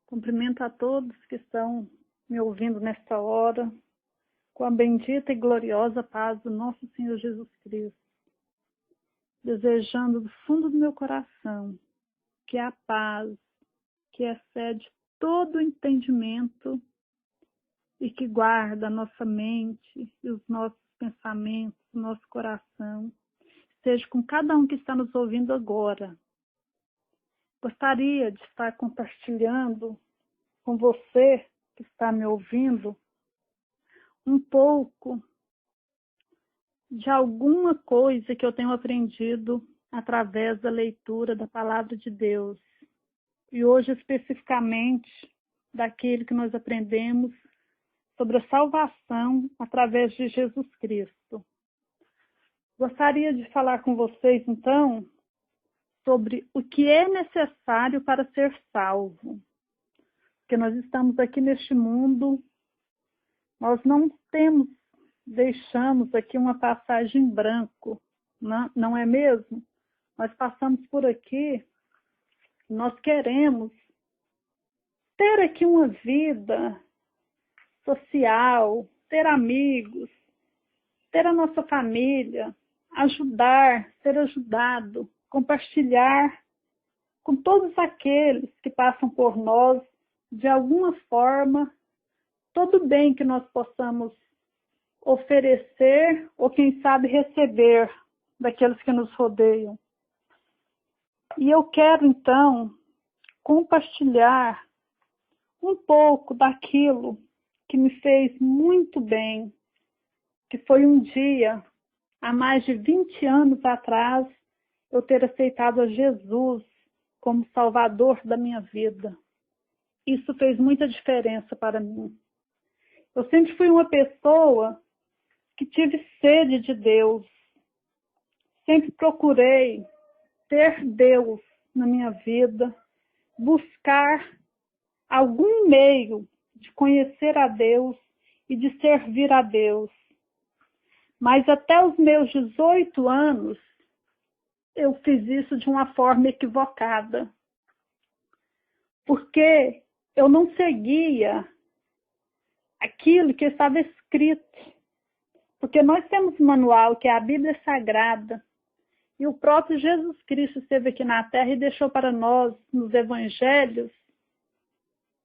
Cumprimento a todos que estão me ouvindo nesta hora, com a bendita e gloriosa paz do nosso Senhor Jesus Cristo, desejando do fundo do meu coração que a paz, que excede todo o entendimento e que guarda a nossa mente e os nossos pensamentos, o nosso coração, seja com cada um que está nos ouvindo agora. Gostaria de estar compartilhando com você que está me ouvindo um pouco de alguma coisa que eu tenho aprendido através da leitura da Palavra de Deus. E hoje, especificamente, daquilo que nós aprendemos sobre a salvação através de Jesus Cristo. Gostaria de falar com vocês, então, sobre o que é necessário para ser salvo. Porque nós estamos aqui neste mundo, nós não deixamos aqui uma passagem em branco, não é mesmo? Nós passamos por aqui, nós queremos ter aqui uma vida social, ter amigos, ter a nossa família, ajudar, ser ajudado, compartilhar com todos aqueles que passam por nós, de alguma forma, todo o bem que nós possamos oferecer ou, quem sabe, receber daqueles que nos rodeiam. E eu quero, então, compartilhar um pouco daquilo que me fez muito bem, que foi um dia, há mais de 20 anos atrás, eu ter aceitado a Jesus como Salvador da minha vida. Isso fez muita diferença para mim. Eu sempre fui uma pessoa que tive sede de Deus. Sempre procurei ter Deus na minha vida, buscar algum meio de conhecer a Deus e de servir a Deus. Mas até os meus 18 anos, eu fiz isso de uma forma equivocada. Porque eu não seguia aquilo que estava escrito. Porque nós temos um manual, que é a Bíblia Sagrada, e o próprio Jesus Cristo esteve aqui na Terra e deixou para nós, nos Evangelhos,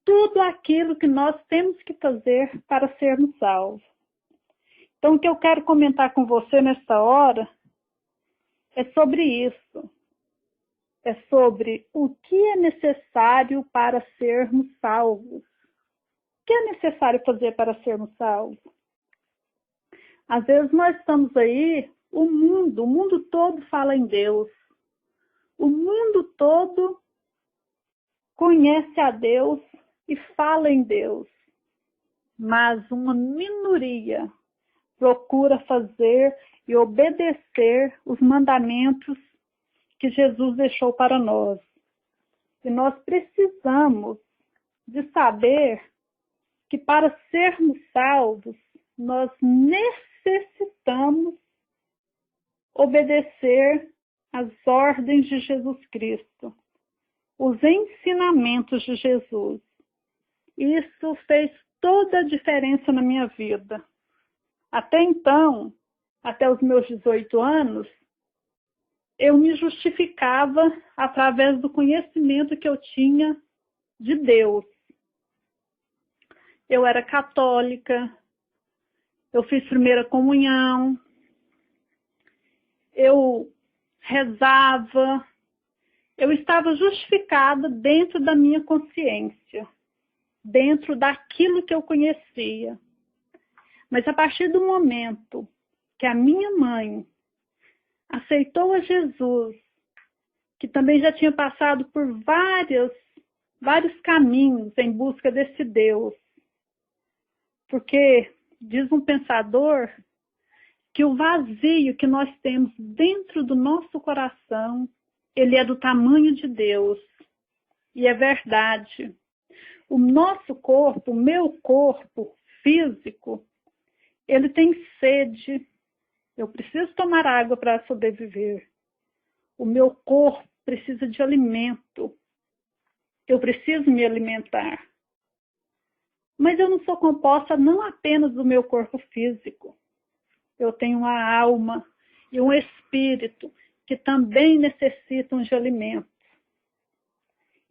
tudo aquilo que nós temos que fazer para sermos salvos. Então, o que eu quero comentar com você nesta hora é sobre isso. É sobre o que é necessário para sermos salvos. O que é necessário fazer para sermos salvos? Às vezes nós estamos aí, o mundo todo fala em Deus. O mundo todo conhece a Deus e fala em Deus. Mas uma minoria procura fazer e obedecer os mandamentos que Jesus deixou para nós. E nós precisamos de saber que para sermos salvos, nós necessitamos obedecer às ordens de Jesus Cristo, os ensinamentos de Jesus. Isso fez toda a diferença na minha vida. Até então, até os meus 18 anos, eu me justificava através do conhecimento que eu tinha de Deus. Eu era católica, eu fiz primeira comunhão, eu rezava, eu estava justificada dentro da minha consciência, dentro daquilo que eu conhecia. Mas a partir do momento que a minha mãe aceitou a Jesus, que também já tinha passado por vários caminhos em busca desse Deus, porque diz um pensador que o vazio que nós temos dentro do nosso coração, ele é do tamanho de Deus. E é verdade. O nosso corpo, o meu corpo físico, ele tem sede. Eu preciso tomar água para sobreviver. O meu corpo precisa de alimento. Eu preciso me alimentar. Mas eu não sou composta não apenas do meu corpo físico. Eu tenho uma alma e um espírito que também necessitam de alimento.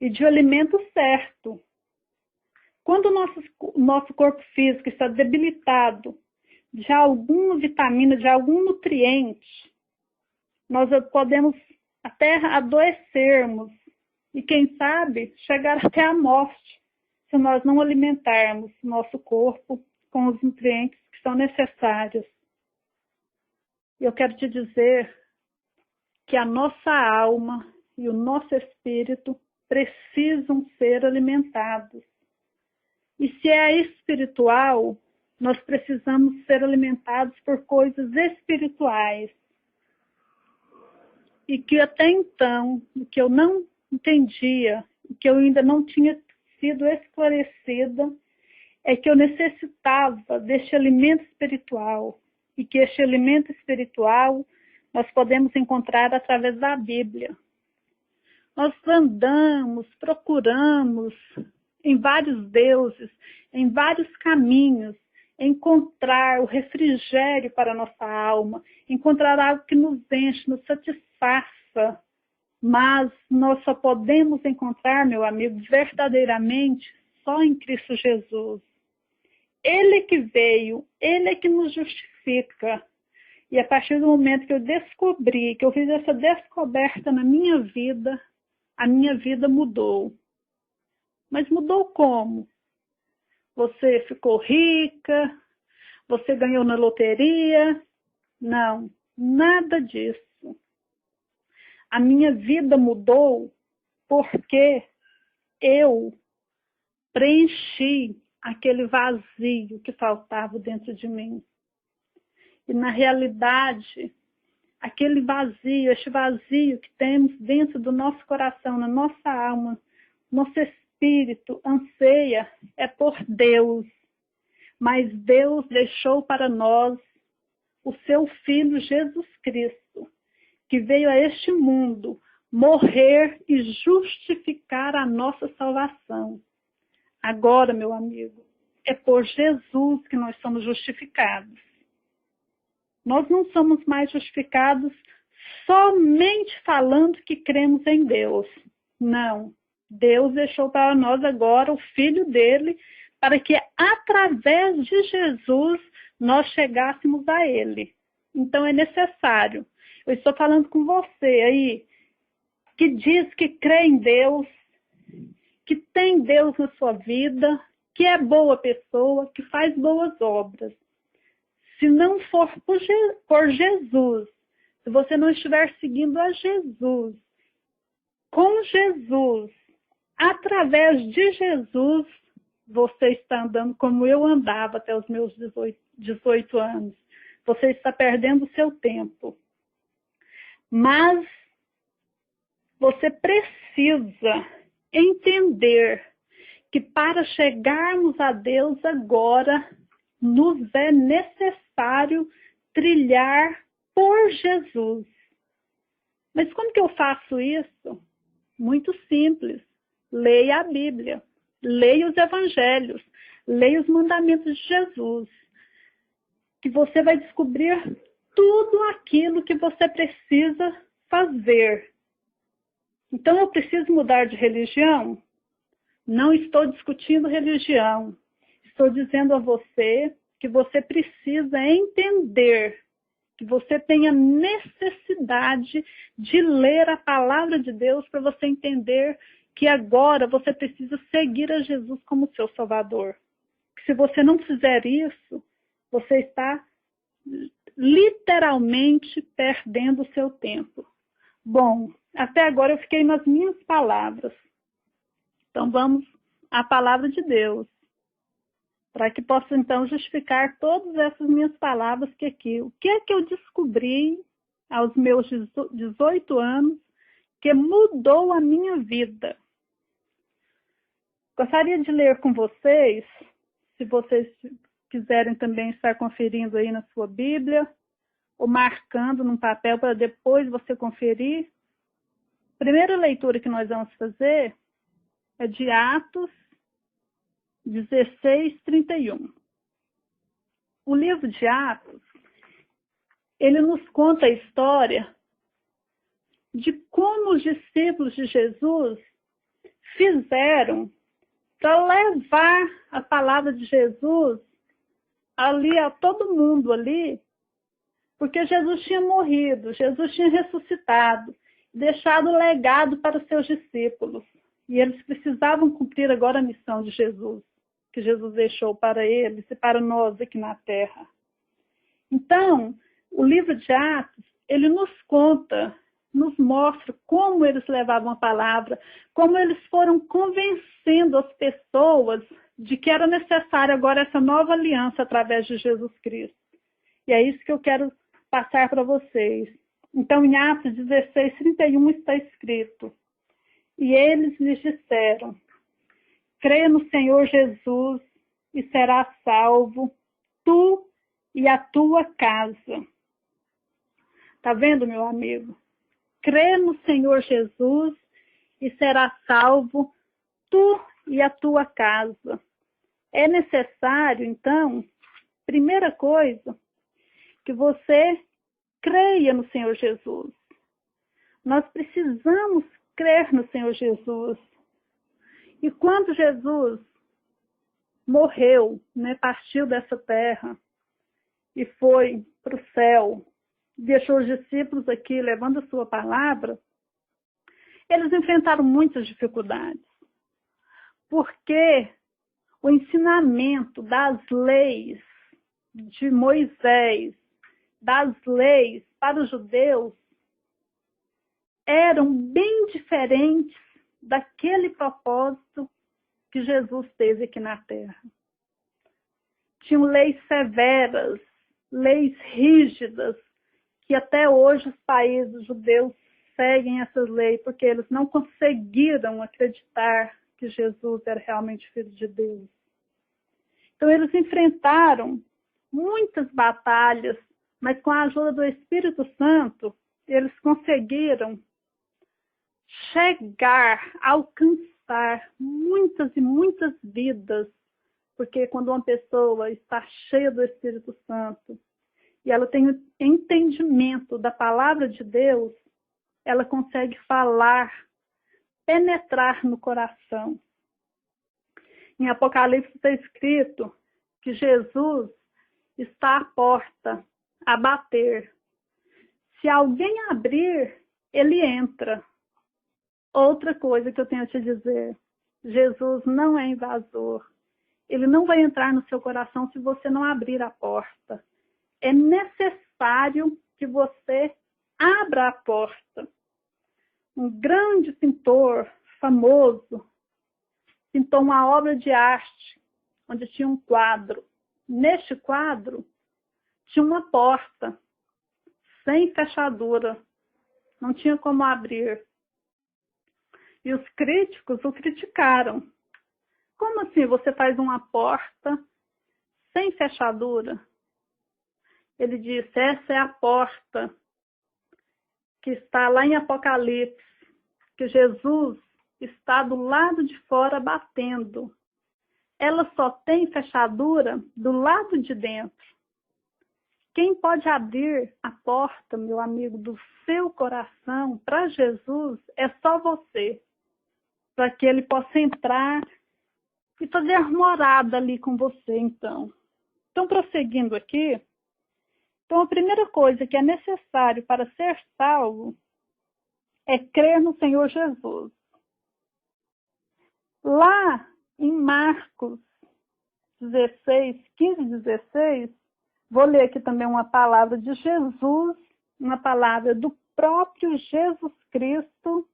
E de alimento certo. Quando o nosso corpo físico está debilitado de alguma vitamina, de algum nutriente, nós podemos até adoecermos e, quem sabe, chegar até a morte, se nós não alimentarmos nosso corpo com os nutrientes que são necessários. Eu quero te dizer que a nossa alma e o nosso espírito precisam ser alimentados. E se é espiritual, nós precisamos ser alimentados por coisas espirituais. E que até então, o que eu não entendia, o que eu ainda não tinha sido esclarecida, é que eu necessitava deste alimento espiritual. E que este alimento espiritual nós podemos encontrar através da Bíblia. Nós andamos, procuramos em vários deuses, em vários caminhos, encontrar o refrigério para a nossa alma, encontrar algo que nos enche, nos satisfaça. Mas nós só podemos encontrar, meu amigo, verdadeiramente só em Cristo Jesus. Ele é que veio, Ele é que nos justifica. E a partir do momento que eu descobri, que eu fiz essa descoberta na minha vida, a minha vida mudou. Mas mudou como? Você ficou rica? Você ganhou na loteria? Não, nada disso. A minha vida mudou porque eu preenchi aquele vazio que faltava dentro de mim. E na realidade, aquele vazio, este vazio que temos dentro do nosso coração, na nossa alma, nosso espírito anseia é por Deus. Mas Deus deixou para nós o seu Filho Jesus Cristo, que veio a este mundo morrer e justificar a nossa salvação. Agora, meu amigo, é por Jesus que nós somos justificados. Nós não somos mais justificados somente falando que cremos em Deus. Não. Deus deixou para nós agora o Filho dele, para que através de Jesus nós chegássemos a Ele. Então é necessário. Eu estou falando com você aí, que diz que crê em Deus, que tem Deus na sua vida, que é boa pessoa, que faz boas obras. Se não for por Jesus, se você não estiver seguindo a Jesus, com Jesus, através de Jesus, você está andando como eu andava até os meus 18 anos. Você está perdendo o seu tempo. Mas você precisa entender que para chegarmos a Deus agora, nos é necessário trilhar por Jesus. Mas como que eu faço isso? Muito simples. Leia a Bíblia, leia os Evangelhos, leia os mandamentos de Jesus, que você vai descobrir tudo aquilo que você precisa fazer. Então eu preciso mudar de religião? Não estou discutindo religião. Estou dizendo a você que você precisa entender, que você tem a necessidade de ler a palavra de Deus para você entender que agora você precisa seguir a Jesus como seu Salvador. Se você não fizer isso, você está literalmente perdendo o seu tempo. Bom, até agora eu fiquei nas minhas palavras. Então vamos à palavra de Deus, para que possa então justificar todas essas minhas palavras que aqui. O que é que eu descobri aos meus 18 anos que mudou a minha vida? Gostaria de ler com vocês, se vocês quiserem também estar conferindo aí na sua Bíblia, ou marcando num papel para depois você conferir. A primeira leitura que nós vamos fazer é de Atos 16:31. O livro de Atos, ele nos conta a história de como os discípulos de Jesus fizeram para levar a palavra de Jesus ali a todo mundo ali, porque Jesus tinha morrido, Jesus tinha ressuscitado, deixado legado para os seus discípulos. E eles precisavam cumprir agora a missão de Jesus, que Jesus deixou para eles e para nós aqui na Terra. Então, o livro de Atos, ele nos conta, nos mostra como eles levavam a palavra, como eles foram convencendo as pessoas de que era necessária agora essa nova aliança através de Jesus Cristo. E é isso que eu quero passar para vocês. Então, em Atos 16:31 está escrito: e eles lhes disseram: crê no Senhor Jesus e serás salvo, tu e a tua casa. Tá vendo, meu amigo? Crê no Senhor Jesus e serás salvo, tu e a tua casa. É necessário, então, primeira coisa, que você creia no Senhor Jesus. Nós precisamos crer no Senhor Jesus. E quando Jesus morreu, partiu dessa terra e foi para o céu, deixou os discípulos aqui levando a sua palavra, eles enfrentaram muitas dificuldades. Porque o ensinamento das leis de Moisés, das leis para os judeus, eram bem diferentes daquele propósito que Jesus teve aqui na Terra. Tinham leis severas, leis rígidas, que até hoje os países judeus seguem essas leis, porque eles não conseguiram acreditar que Jesus era realmente filho de Deus. Então eles enfrentaram muitas batalhas, mas com a ajuda do Espírito Santo, eles conseguiram chegar, alcançar muitas e muitas vidas, porque quando uma pessoa está cheia do Espírito Santo e ela tem o entendimento da palavra de Deus, ela consegue falar, penetrar no coração. Em Apocalipse está escrito que Jesus está à porta, a bater. Se alguém abrir, ele entra. Outra coisa que eu tenho a te dizer, Jesus não é invasor. Ele não vai entrar no seu coração se você não abrir a porta. É necessário que você abra a porta. Um grande pintor famoso pintou uma obra de arte onde tinha um quadro. Neste quadro tinha uma porta sem fechadura. Não tinha como abrir. E os críticos o criticaram. Como assim você faz uma porta sem fechadura? Ele disse, essa é a porta que está lá em Apocalipse, que Jesus está do lado de fora batendo. Ela só tem fechadura do lado de dentro. Quem pode abrir a porta, meu amigo, do seu coração para Jesus é só você, para que ele possa entrar e fazer morada ali com você, então. Então, prosseguindo aqui, então a primeira coisa que é necessário para ser salvo é crer no Senhor Jesus. Lá em Marcos 16, 15 e 16, vou ler aqui também uma palavra de Jesus, uma palavra do próprio Jesus Cristo,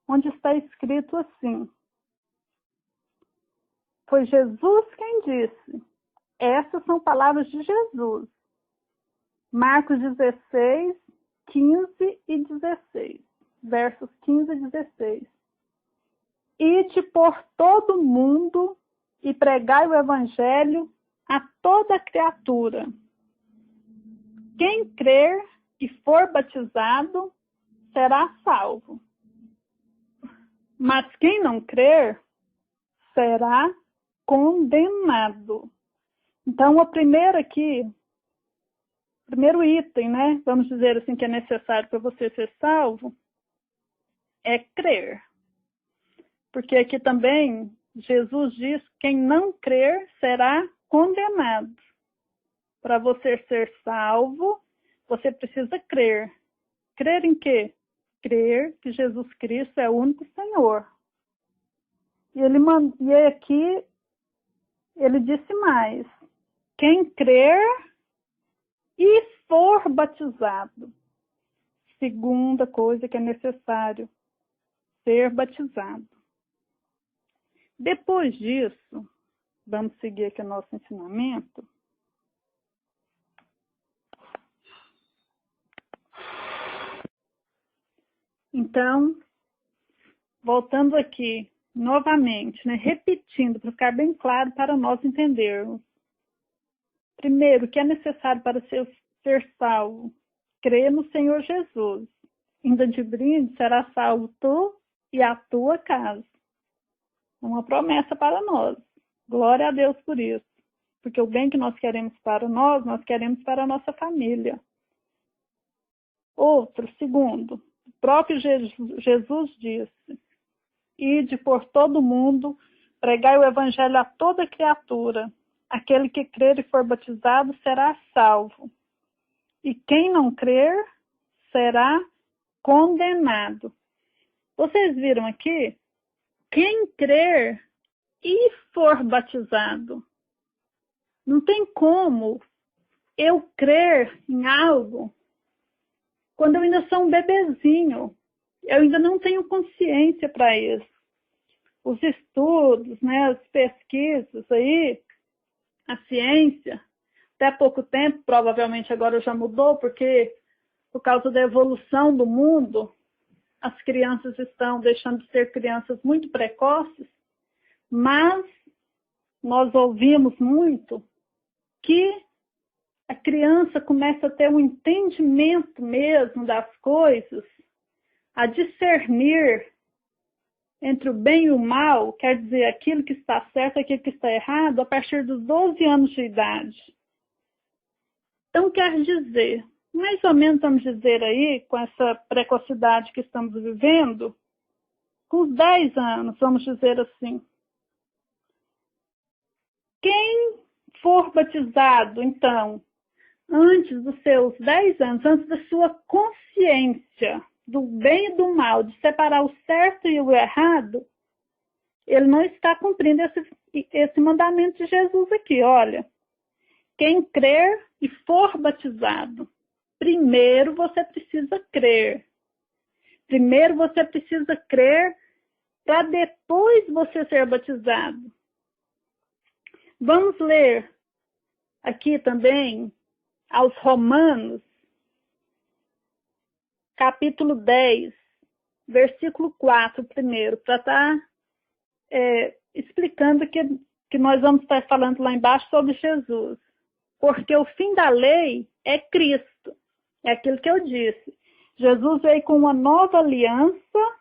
onde está escrito assim. Foi Jesus quem disse. Essas são palavras de Jesus. Marcos 16, 15 e 16. Versos 15 e 16. Ide por todo o mundo e pregai o evangelho a toda criatura. Quem crer e for batizado será salvo, Mas quem não crer será condenado. Então, o primeiro item, né, vamos dizer assim, que é necessário para você ser salvo, é crer. Porque aqui também, Jesus diz, quem não crer será condenado. Para você ser salvo, você precisa crer. Crer em quê? Crer que Jesus Cristo é o único Senhor. E aqui, ele disse mais, quem crer e for batizado. Segunda coisa que é necessário, ser batizado. Depois disso, vamos seguir aqui o nosso ensinamento. Então, voltando aqui, novamente, né, repetindo, para ficar bem claro para nós entendermos. Primeiro, o que é necessário para ser salvo? Crer no Senhor Jesus. Ainda de brinde, será salvo tu e a tua casa. Uma promessa para nós. Glória a Deus por isso. Porque o bem que nós queremos para nós queremos para a nossa família. Outro, segundo, o próprio Jesus disse, ide por todo mundo, pregai o evangelho a toda criatura. Aquele que crer e for batizado será salvo. E quem não crer será condenado. Vocês viram aqui? Quem crer e for batizado. Não tem como eu crer em algo quando eu ainda sou um bebezinho. Eu ainda não tenho consciência para isso. Os estudos, né, as pesquisas aí, a ciência, até pouco tempo, provavelmente agora já mudou, porque por causa da evolução do mundo, as crianças estão deixando de ser crianças muito precoces, mas nós ouvimos muito que a criança começa a ter um entendimento mesmo das coisas, a discernir entre o bem e o mal, quer dizer, aquilo que está certo e aquilo que está errado, a partir dos 12 anos de idade. Então, quer dizer, mais ou menos vamos dizer aí, com essa precocidade que estamos vivendo, com os 10 anos, vamos dizer assim. Quem for batizado, então, antes dos seus 10 anos, antes da sua consciência do bem e do mal, de separar o certo e o errado, ele não está cumprindo esse mandamento de Jesus aqui. Olha, quem crer e for batizado, primeiro você precisa crer. Primeiro você precisa crer para depois você ser batizado. Vamos ler aqui também aos Romanos, capítulo 10, versículo 4 primeiro, para estar explicando que nós vamos estar falando lá embaixo sobre Jesus. Porque o fim da lei é Cristo. É aquilo que eu disse. Jesus veio com uma nova aliança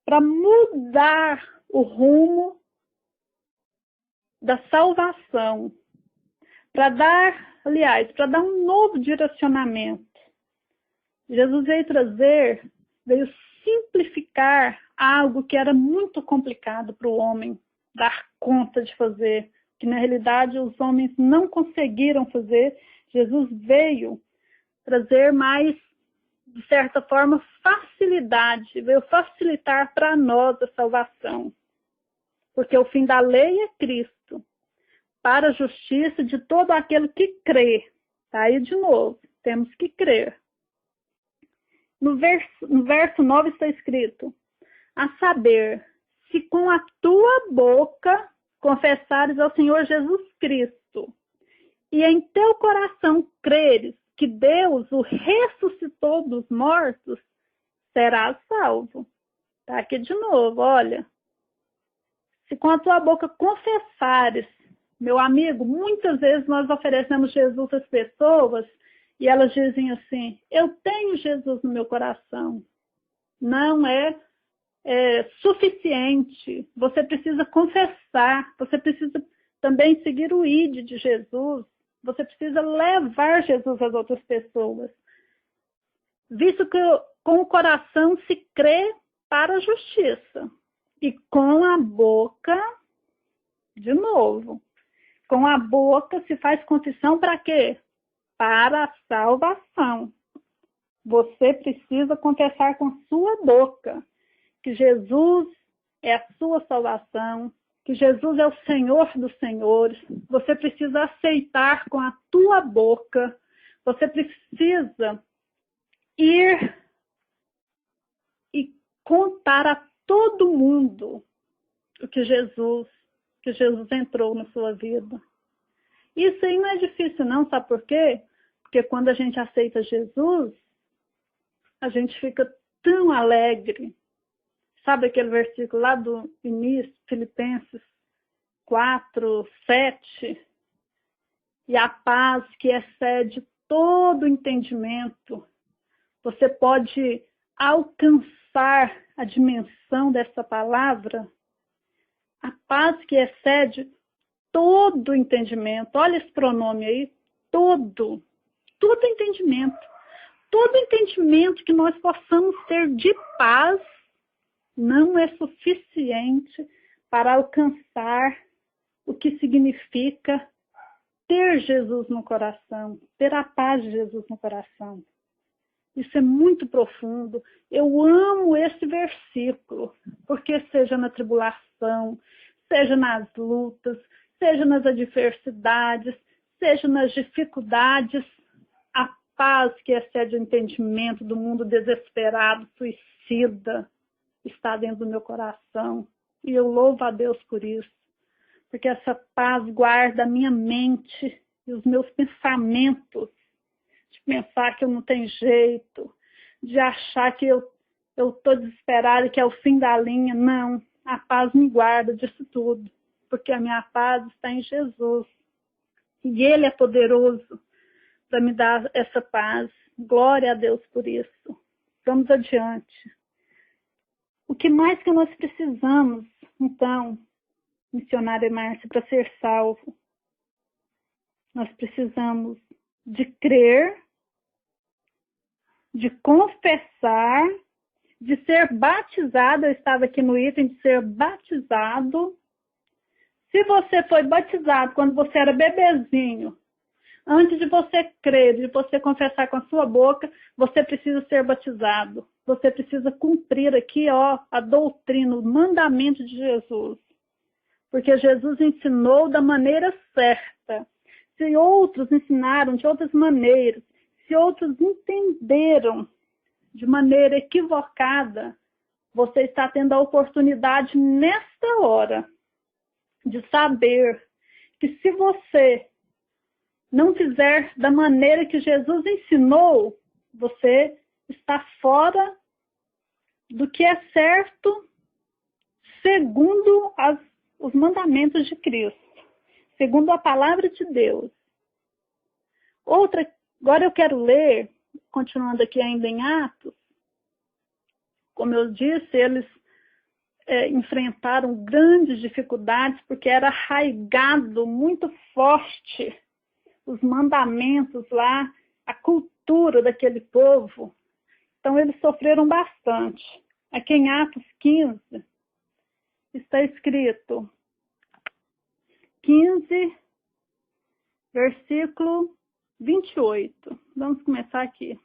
para mudar o rumo da salvação. Para dar um novo direcionamento. Jesus veio simplificar algo que era muito complicado para o homem dar conta de fazer, que na realidade os homens não conseguiram fazer. Jesus veio trazer mais, de certa forma, facilidade, veio facilitar para nós a salvação. Porque o fim da lei é Cristo, para a justiça de todo aquele que crê. Tá aí de novo, temos que crer. No verso 9 está escrito, a saber, se com a tua boca confessares ao Senhor Jesus Cristo e em teu coração creres que Deus o ressuscitou dos mortos, serás salvo. Tá aqui de novo, olha. Se com a tua boca confessares, meu amigo, muitas vezes nós oferecemos Jesus às pessoas e elas dizem assim, eu tenho Jesus no meu coração. Não é suficiente. Você precisa confessar, você precisa também seguir o ID de Jesus. Você precisa levar Jesus às outras pessoas. Visto que com o coração se crê para a justiça. E com a boca, de novo, com a boca se faz confissão para quê? Para a salvação. Você precisa confessar com sua boca que Jesus é a sua salvação, que Jesus é o Senhor dos senhores. Você precisa aceitar com a tua boca. Você precisa ir e contar a todo mundo o que Jesus entrou na sua vida. Isso aí não é difícil não, sabe por quê? Porque quando a gente aceita Jesus, a gente fica tão alegre. Sabe aquele versículo lá do início, Filipenses 4:7? E a paz que excede todo entendimento. Você pode alcançar a dimensão dessa palavra? A paz que excede todo entendimento. Olha esse pronome aí. Todo entendimento. Todo entendimento que nós possamos ter de paz não é suficiente para alcançar o que significa ter Jesus no coração, ter a paz de Jesus no coração. Isso é muito profundo. Eu amo esse versículo, porque seja na tribulação, seja nas lutas, seja nas adversidades, seja nas dificuldades, a paz que excede o entendimento do mundo desesperado, suicida, está dentro do meu coração. E eu louvo a Deus por isso, porque essa paz guarda a minha mente e os meus pensamentos, de pensar que eu não tenho jeito, de achar que eu estou desesperada e que é o fim da linha. Não, a paz me guarda disso tudo, porque a minha paz está em Jesus. E Ele é poderoso para me dar essa paz. Glória a Deus por isso. Vamos adiante. O que mais que nós precisamos, então, missionária Márcia, para ser salvo? Nós precisamos de crer, de confessar, de ser batizado. Eu estava aqui no item de ser batizado. Se você foi batizado quando você era bebezinho, antes de você crer, de você confessar com a sua boca, você precisa ser batizado. Você precisa cumprir aqui, a doutrina, o mandamento de Jesus. Porque Jesus ensinou da maneira certa. Se outros ensinaram de outras maneiras, se outros entenderam de maneira equivocada, você está tendo a oportunidade nesta hora de saber que se você não fizer da maneira que Jesus ensinou, você está fora do que é certo segundo os mandamentos de Cristo, segundo a palavra de Deus. Agora eu quero ler, continuando aqui ainda em Atos, como eu disse, eles enfrentaram grandes dificuldades, porque era arraigado muito forte os mandamentos lá, a cultura daquele povo. Então eles sofreram bastante. Aqui em Atos 15, está escrito, 15, versículo 28. Vamos começar aqui.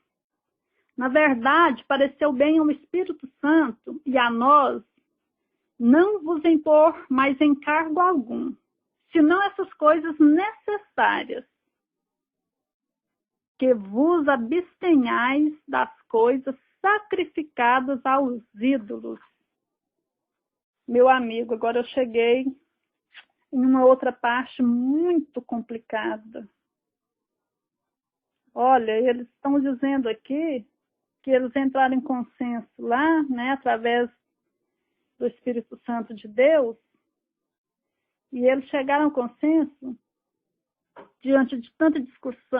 Na verdade, pareceu bem ao Espírito Santo e a nós não vos impor mais encargo algum, senão essas coisas necessárias, que vos abstenhais das coisas sacrificadas aos ídolos. Meu amigo, agora eu cheguei em uma outra parte muito complicada. Olha, eles estão dizendo aqui que eles entraram em consenso lá, né, através do Espírito Santo de Deus, e eles chegaram ao consenso diante de tanta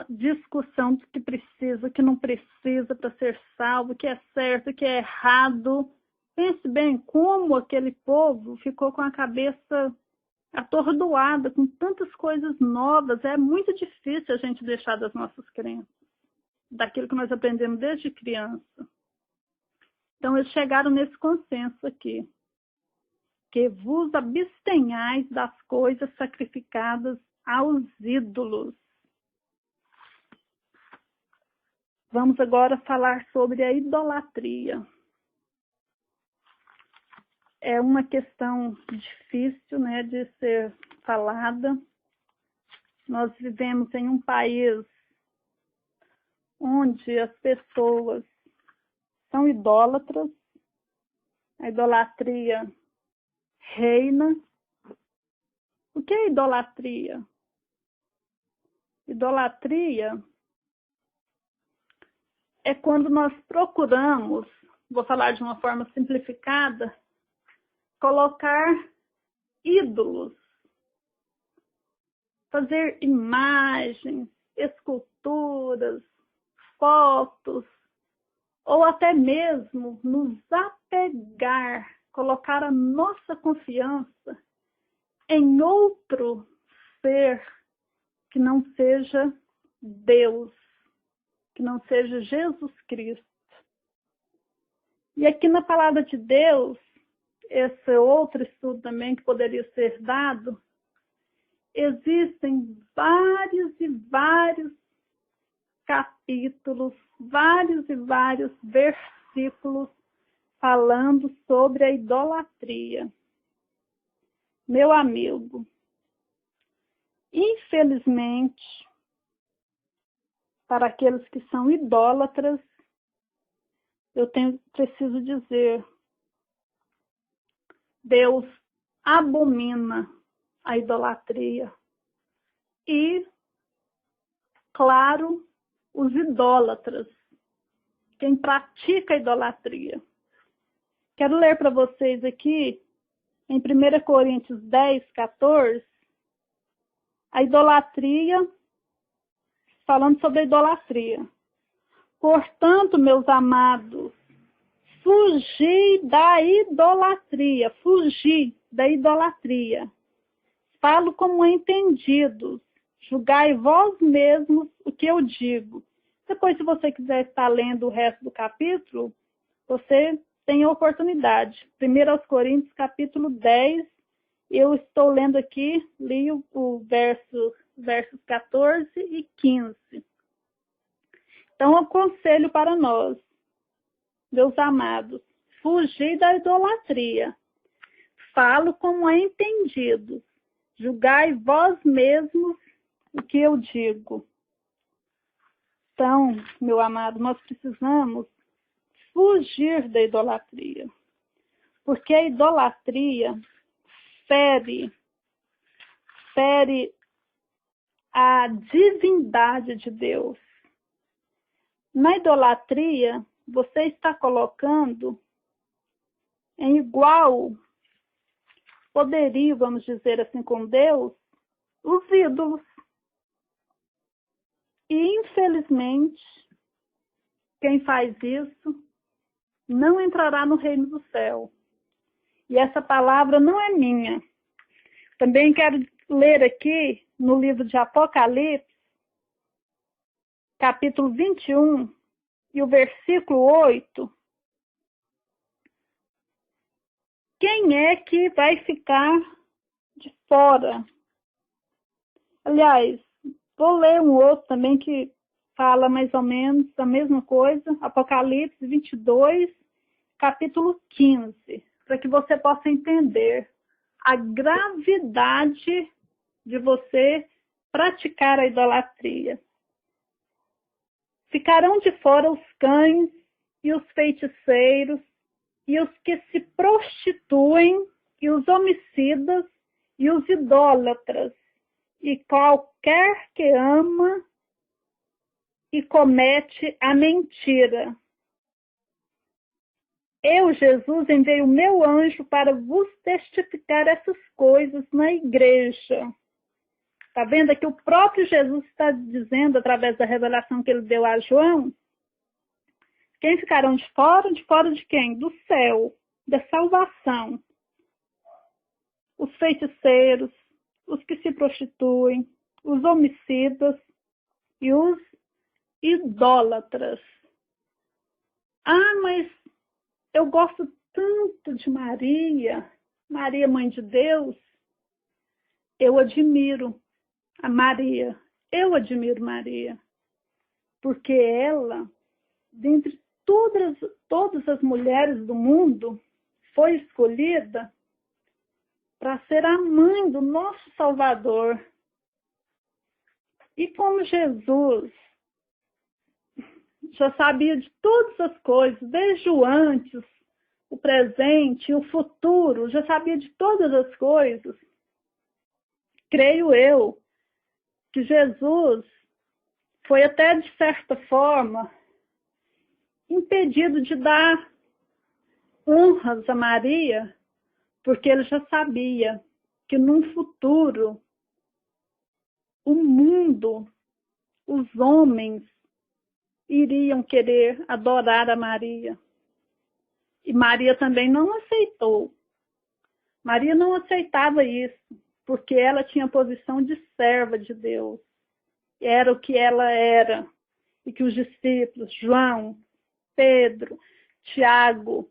discussão do que precisa, o que não precisa para ser salvo, o que é certo, o que é errado. Pense bem como aquele povo ficou com a cabeça atordoada, com tantas coisas novas. É muito difícil a gente deixar das nossas crenças, daquilo que nós aprendemos desde criança. Então, eles chegaram nesse consenso aqui, que vos abstenhais das coisas sacrificadas aos ídolos. Vamos agora falar sobre a idolatria. É uma questão difícil, né, de ser falada. Nós vivemos em um país onde as pessoas são idólatras, a idolatria reina. O que é idolatria? Idolatria é quando nós procuramos, vou falar de uma forma simplificada, colocar ídolos, fazer imagens, esculturas, fotos, ou até mesmo nos apegar, colocar a nossa confiança em outro ser que não seja Deus, que não seja Jesus Cristo. E aqui na palavra de Deus, esse outro estudo também que poderia ser dado, existem vários e vários capítulos, vários e vários versículos falando sobre a idolatria. Meu amigo, infelizmente, para aqueles que são idólatras, eu preciso dizer, Deus abomina a idolatria. E, claro, os idólatras, quem pratica a idolatria. Quero ler para vocês aqui, em 1 Coríntios 10, 14, a idolatria, falando sobre a idolatria. Portanto, meus amados, fugi da idolatria, fugi da idolatria. Falo como entendidos, julgai vós mesmos o que eu digo. Depois, se você quiser estar lendo o resto do capítulo, você tem a oportunidade. 1 Coríntios, capítulo 10, eu estou lendo aqui, li o versos 14 e 15. Então, aconselho para nós, meus amados, fugir da idolatria. Falo como é entendido. Julgai vós mesmos o que eu digo. Então, meu amado, nós precisamos fugir da idolatria. Porque a idolatria fere a divindade de Deus. Na idolatria, você está colocando em igual poderio, vamos dizer assim, com Deus, os ídolos. E, infelizmente, quem faz isso não entrará no reino do céu. E essa palavra não é minha. Também quero ler aqui no livro de Apocalipse, capítulo 21, e o versículo 8. Quem é que vai ficar de fora? Aliás, vou ler um outro também que fala mais ou menos a mesma coisa. Apocalipse 22, capítulo 15. Para que você possa entender a gravidade de você praticar a idolatria. Ficarão de fora os cães e os feiticeiros e os que se prostituem e os homicidas e os idólatras e qualquer que ama e comete a mentira. Eu, Jesus, enviei o meu anjo para vos testificar essas coisas na igreja. Está vendo aqui? O próprio Jesus está dizendo, através da revelação que ele deu a João, quem ficarão de fora? De fora de quem? Do céu. da salvação. Os feiticeiros, os que se prostituem, os homicidas e os idólatras. Ah, mas eu gosto tanto de Maria, Maria, Mãe de Deus. Eu admiro a Maria, eu admiro Maria, porque ela, dentre todas as mulheres do mundo, foi escolhida para ser a mãe do nosso Salvador. E como Jesus já sabia de todas as coisas, desde o antes, o presente e o futuro, já sabia de todas as coisas, creio eu que Jesus foi até, de certa forma, impedido de dar honras a Maria, porque ele já sabia que num futuro o mundo, os homens, iriam querer adorar a Maria. E Maria também não aceitou. Maria não aceitava isso, porque ela tinha a posição de serva de Deus. Era o que ela era. E que os discípulos, João, Pedro, Tiago,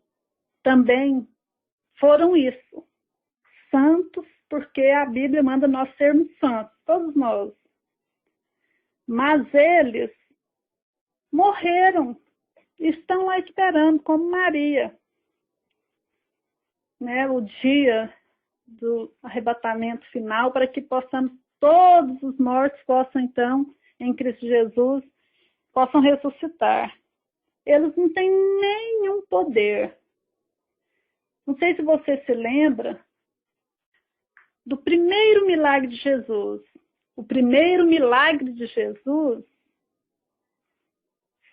também foram isso. Santos, porque a Bíblia manda nós sermos santos, todos nós. Mas eles morreram, estão lá esperando, como Maria. Né, o dia do arrebatamento final, para que possamos, todos os mortos possam então, em Cristo Jesus, possam ressuscitar. Eles não têm nenhum poder. Não sei se você se lembra do primeiro milagre de Jesus. O primeiro milagre de Jesus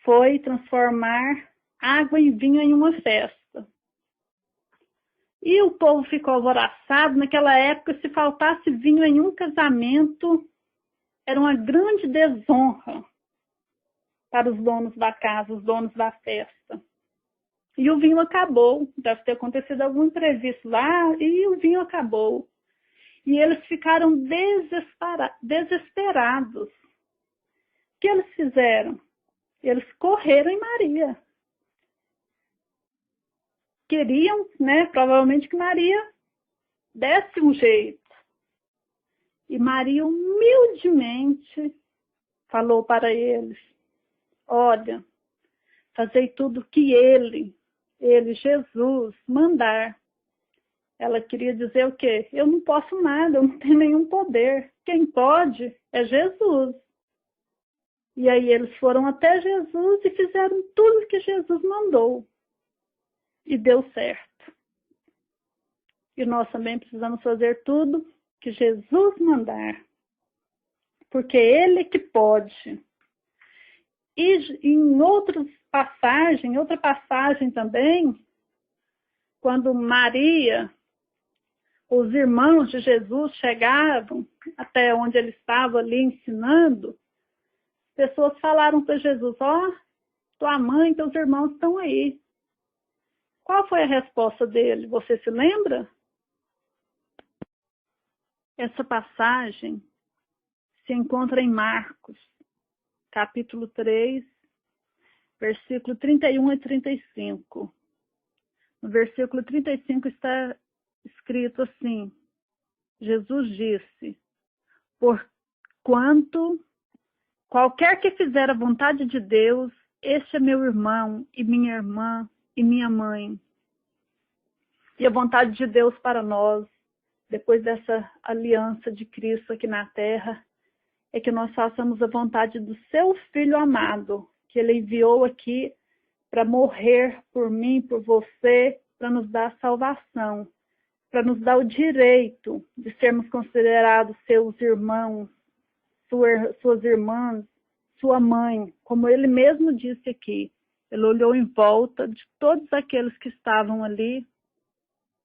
foi transformar água em vinho em uma festa. E o povo ficou alvoroçado. Naquela época, se faltasse vinho em um casamento, era uma grande desonra para os donos da casa, os donos da festa. E o vinho acabou. Deve ter acontecido algum imprevisto lá e o vinho acabou. E eles ficaram desesperados. O que eles fizeram? Eles correram em Maria. Queriam, né, provavelmente que Maria desse um jeito. E Maria humildemente falou para eles: olha, fazei tudo que ele, Jesus, mandar. Ela queria dizer o quê? Eu não posso nada, eu não tenho nenhum poder. Quem pode é Jesus. E aí eles foram até Jesus e fizeram tudo que Jesus mandou. E deu certo. E nós também precisamos fazer tudo que Jesus mandar. Porque Ele que pode. E em outra passagem também, quando Maria, os irmãos de Jesus chegavam até onde ele estava ali ensinando, pessoas falaram para Jesus: ó, tua mãe e teus irmãos estão aí. Qual foi a resposta dele? Você se lembra? Essa passagem se encontra em Marcos, capítulo 3, versículo 31 e 35. No versículo 35 está escrito assim: Jesus disse: porquanto qualquer que fizer a vontade de Deus, este é meu irmão e minha irmã e minha mãe. E a vontade de Deus para nós, depois dessa aliança de Cristo aqui na terra, é que nós façamos a vontade do seu Filho amado, que Ele enviou aqui para morrer por mim, por você, para nos dar salvação, para nos dar o direito de sermos considerados seus irmãos, suas irmãs, sua mãe, como Ele mesmo disse aqui. Ele olhou em volta de todos aqueles que estavam ali,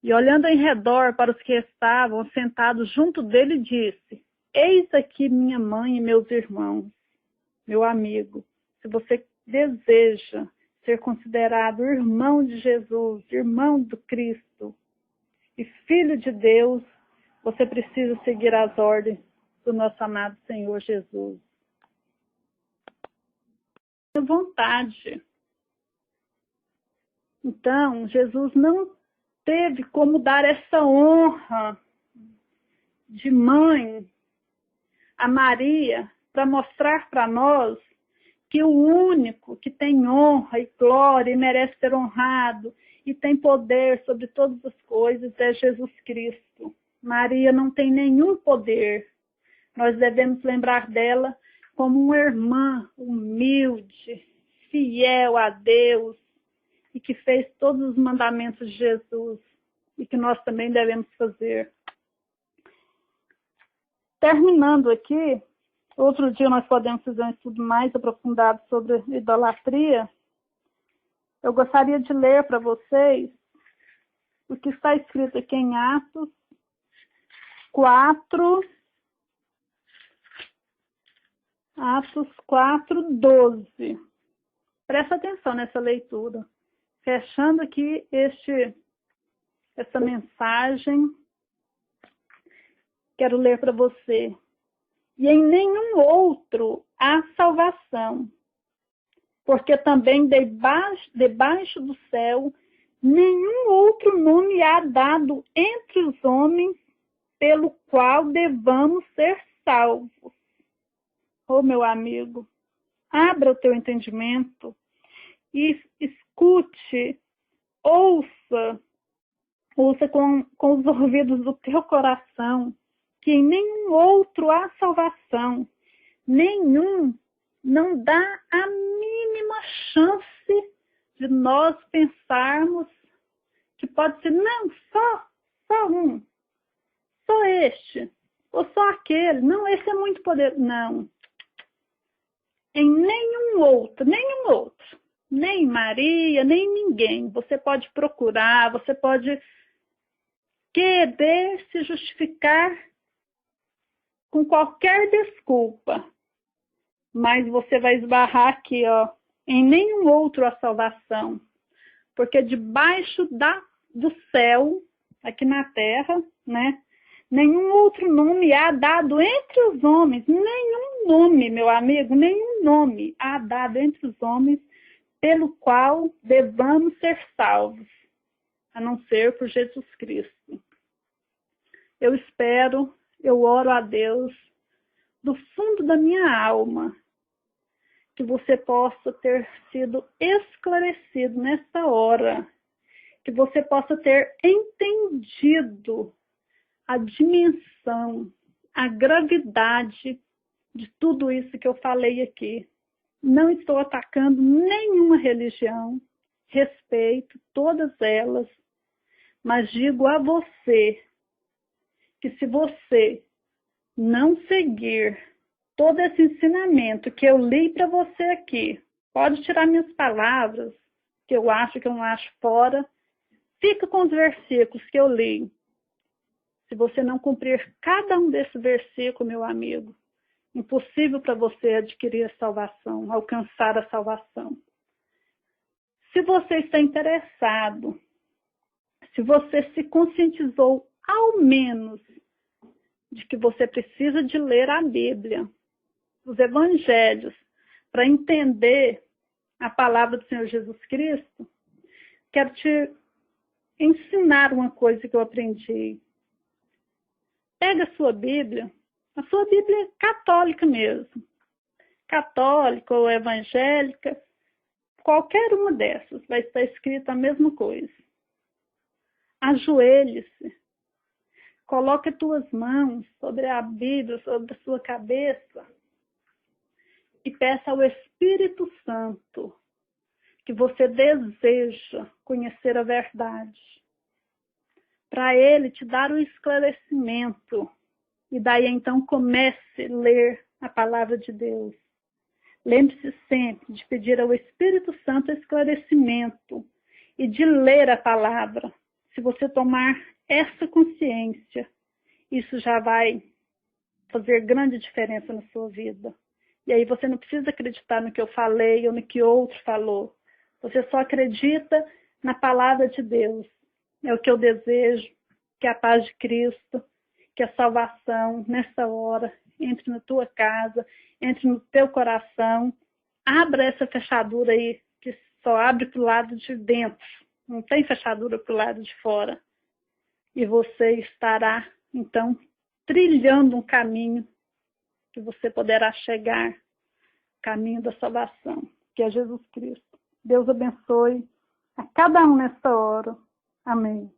e olhando em redor para os que estavam sentados junto dele, disse: eis aqui minha mãe e meus irmãos, meu amigo. Se você deseja ser considerado irmão de Jesus, irmão do Cristo e filho de Deus, você precisa seguir as ordens do nosso amado Senhor Jesus. À vontade. Então, Jesus não teve como dar essa honra de mãe a Maria para mostrar para nós que o único que tem honra e glória e merece ser honrado e tem poder sobre todas as coisas é Jesus Cristo. Maria não tem nenhum poder. Nós devemos lembrar dela como uma irmã humilde, fiel a Deus e que fez todos os mandamentos de Jesus e que nós também devemos fazer. Terminando aqui, outro dia nós podemos fazer um estudo mais aprofundado sobre idolatria. Eu gostaria de ler para vocês o que está escrito aqui em Atos 4:12. Presta atenção nessa leitura. Fechando aqui essa mensagem, quero ler para você. E em nenhum outro há salvação, porque também debaixo do céu nenhum outro nome há dado entre os homens pelo qual devamos ser salvos. Ô meu amigo, abra o teu entendimento e escute, ouça com os ouvidos do teu coração, que em nenhum outro há salvação, nenhum não dá a mínima chance de nós pensarmos que pode ser, não, só um, só este, ou só aquele, não, esse é muito poder, não. Em nenhum outro, nem Maria, nem ninguém, você pode procurar, você pode querer se justificar com qualquer desculpa, mas você vai esbarrar aqui, ó, em nenhum outro a salvação, porque debaixo do céu, aqui na terra, né, nenhum outro nome há dado entre os homens, nenhum nome, meu amigo, nenhum nome há dado entre os homens pelo qual devamos ser salvos, a não ser por Jesus Cristo. Eu espero, eu oro a Deus do fundo da minha alma que você possa ter sido esclarecido nessa hora, que você possa ter entendido a dimensão, a gravidade de tudo isso que eu falei aqui. Não estou atacando nenhuma religião, respeito todas elas, mas digo a você que se você não seguir todo esse ensinamento que eu li para você aqui, pode tirar minhas palavras, que eu não acho fora, fica com os versículos que eu li. Se você não cumprir cada um desses versículos, meu amigo, impossível para você adquirir a salvação, alcançar a salvação. Se você está interessado, se você se conscientizou ao menos de que você precisa de ler a Bíblia, os evangelhos, para entender a palavra do Senhor Jesus Cristo, quero te ensinar uma coisa que eu aprendi. Pega a sua Bíblia é católica mesmo, católica ou evangélica, qualquer uma dessas vai estar escrita a mesma coisa. Ajoelhe-se, coloque as tuas mãos sobre a Bíblia, sobre a sua cabeça e peça ao Espírito Santo que você deseja conhecer a verdade, para Ele te dar o esclarecimento. E daí então comece a ler a palavra de Deus. Lembre-se sempre de pedir ao Espírito Santo esclarecimento e de ler a palavra. Se você tomar essa consciência, isso já vai fazer grande diferença na sua vida. E aí você não precisa acreditar no que eu falei ou no que outro falou. Você só acredita na palavra de Deus. É o que eu desejo, que a paz de Cristo, que a salvação, nessa hora, entre na tua casa, entre no teu coração. Abra essa fechadura aí, que só abre para o lado de dentro. Não tem fechadura para o lado de fora. E você estará, então, trilhando um caminho que você poderá chegar, caminho da salvação, que é Jesus Cristo. Deus abençoe a cada um nessa hora. Amém.